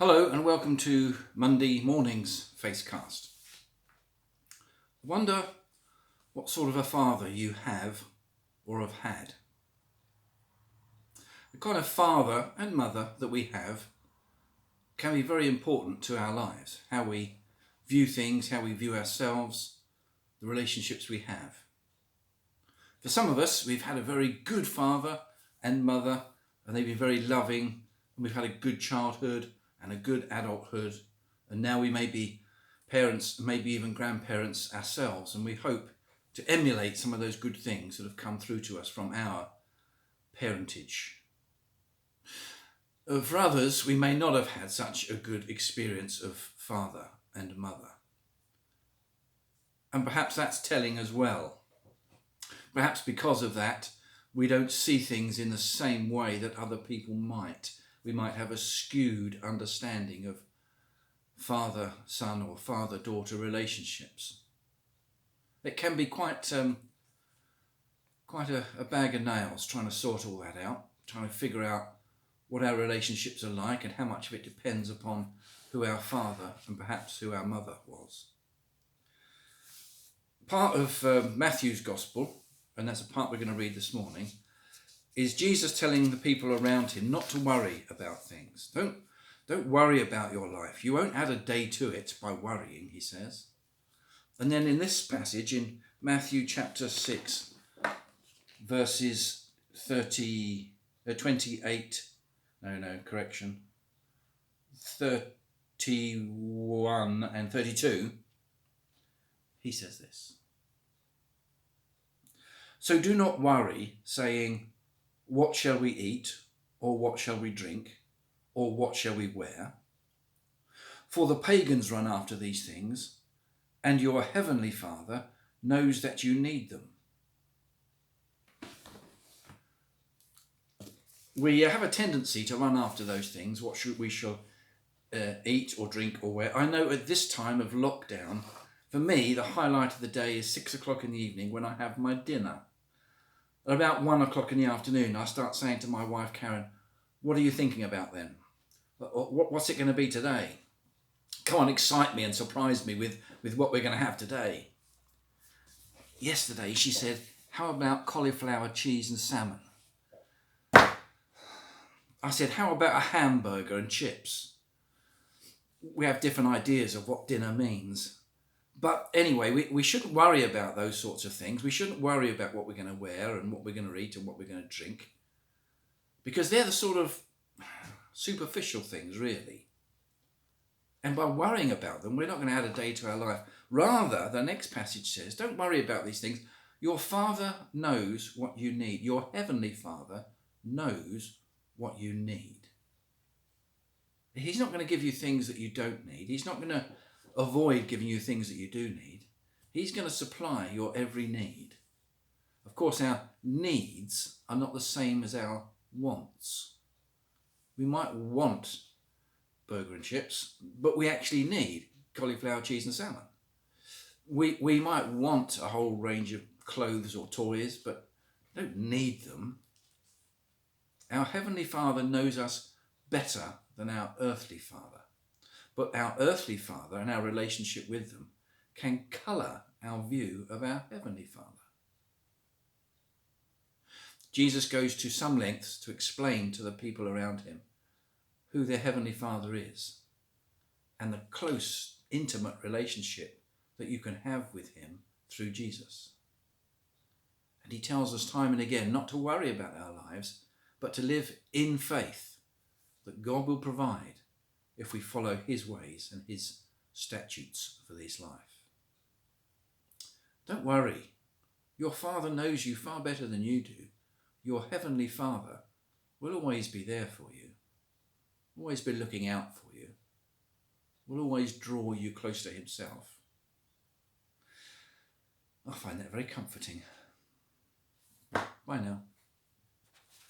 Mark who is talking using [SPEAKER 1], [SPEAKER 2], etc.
[SPEAKER 1] Hello and welcome to Monday morning's Facecast. I wonder what sort of a father you have or have had. The kind of father and mother that we have can be very important to our lives, how we view things, how we view ourselves, the relationships we have. For some of us, we've had a very good father and mother, and they've been very loving, and we've had a good childhood and a good adulthood, and now we may be parents, maybe even grandparents ourselves, and we hope to emulate some of those good things that have come through to us from our parentage. For others, we may not have had such a good experience of father and mother. And perhaps that's telling as well. Perhaps because of that, we don't see things in the same way that other people might. We might have a skewed understanding of father-son or father-daughter relationships. It can be quite a bag of nails trying to sort all that out, trying to figure out what our relationships are like and how much of it depends upon who our father and perhaps who our mother was. Part of Matthew's Gospel, and that's a part we're going to read this morning, is Jesus telling the people around him not to worry about things. Don't worry about your life. You won't add a day to it by worrying, he says. And then in this passage, in Matthew chapter 6, verses 31 and 32, he says this. So do not worry, saying, what shall we eat, or what shall we drink, or what shall we wear? For the pagans run after these things, and your heavenly Father knows that you need them. We have a tendency to run after those things, what we shall eat or drink or wear. I know at this time of lockdown, for me, the highlight of the day is 6 o'clock in the evening when I have my dinner. At about 1 o'clock in the afternoon, I start saying to my wife, Karen, what are you thinking about then? What's it going to be today? Come on, excite me and surprise me with what we're going to have today. Yesterday, she said, how about cauliflower, cheese and salmon? I said, how about a hamburger and chips? We have different ideas of what dinner means. But anyway, we shouldn't worry about those sorts of things. We shouldn't worry about what we're going to wear and what we're going to eat and what we're going to drink. Because they're the sort of superficial things, really. And by worrying about them, we're not going to add a day to our life. Rather, the next passage says, don't worry about these things. Your Father knows what you need. Your heavenly Father knows what you need. He's not going to give you things that you don't need. He's not going to avoid giving you things that you do need. He's going to supply your every need. Of course, our needs are not the same as our wants. We might want burger and chips, but we actually need cauliflower, cheese and salmon. We might want a whole range of clothes or toys, but don't need them. Our Heavenly Father knows us better than our earthly father. But our earthly father and our relationship with them can colour our view of our Heavenly Father. Jesus goes to some lengths to explain to the people around him who their Heavenly Father is and the close, intimate relationship that you can have with him through Jesus. And he tells us time and again not to worry about our lives, but to live in faith that God will provide if we follow his ways and his statutes for this life. Don't worry. Your Father knows you far better than you do. Your Heavenly Father will always be there for you, always be looking out for you, will always draw you close to himself. I find that very comforting. Bye now.